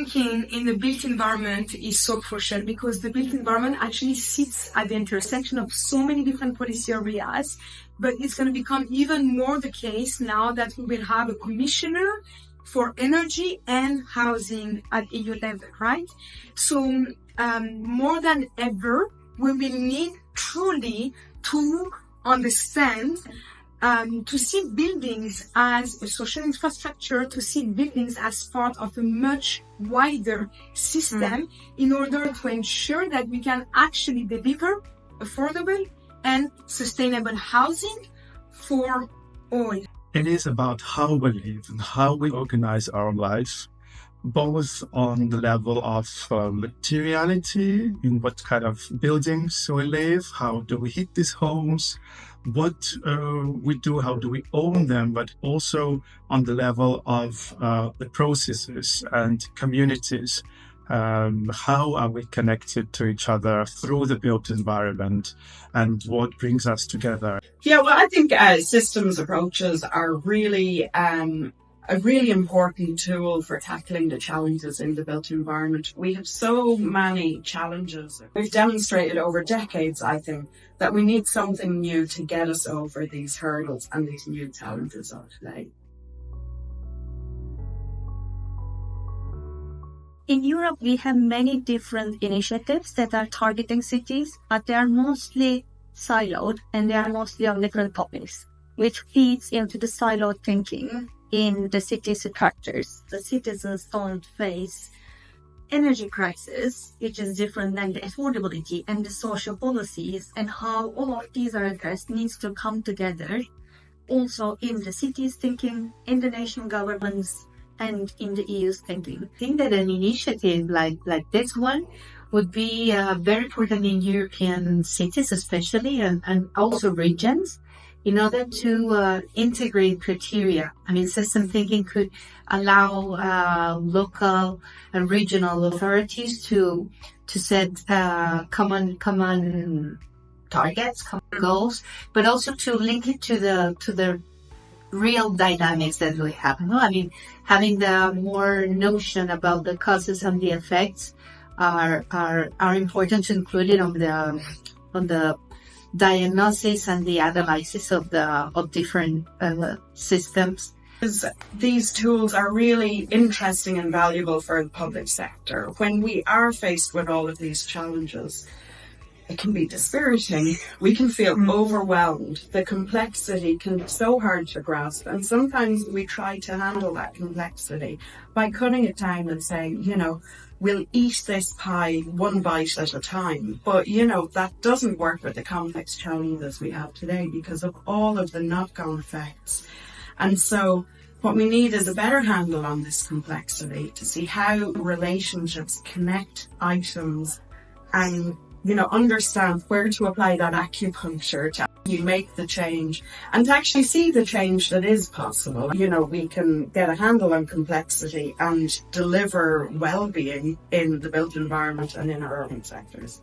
thinking in the built environment is so crucial, because the built environment actually sits at the intersection of so many different policy areas, but it's going to become even more the case now that we will have a commissioner for energy and housing at EU level, right? So more than ever, we will need truly to understand, to see buildings as a social infrastructure, to see buildings as part of a much wider system in order to ensure that we can actually deliver affordable and sustainable housing for all. It is about how we live and how we organize our lives, both on the level of materiality, in what kind of buildings we live, how do we heat these homes, what we do, how do we own them, but also on the level of the processes and communities. How are we connected to each other through the built environment, and what brings us together? Yeah, well, I think systems approaches are really a really important tool for tackling the challenges in the built environment. We have so many challenges. We've demonstrated over decades, I think, that we need something new to get us over these hurdles and these new challenges of today. In Europe, we have many different initiatives that are targeting cities, but they are mostly siloed and they are mostly on different topics, which feeds into the siloed thinking in the city structures. The citizens don't face energy crisis, which is different than the affordability and the social policies, and how all of these are addressed needs to come together also in the cities thinking, in the national governments, and in the EU's thinking. I think that an initiative like this one would be very important in European cities, especially, and also regions, in order to integrate criteria. I mean, system thinking could allow local and regional authorities to set common targets, common goals, but also to link it to the real dynamics that we have. No? I mean, having the more notion about the causes and the effects are important to include it on the diagnosis and the analysis of different systems. These tools are really interesting and valuable for the public sector. When we are faced with all of these challenges, it can be dispiriting. We can feel overwhelmed. The complexity can be so hard to grasp. And sometimes we try to handle that complexity by cutting it down and saying, we'll eat this pie one bite at a time. But, that doesn't work with the complex challenges we have today because of all of the knock-on effects. And so what we need is a better handle on this complexity to see how relationships connect items and understand where to apply that acupuncture to actually make the change and to actually see the change that is possible. We can get a handle on complexity and deliver well-being in the built environment and in our urban sectors.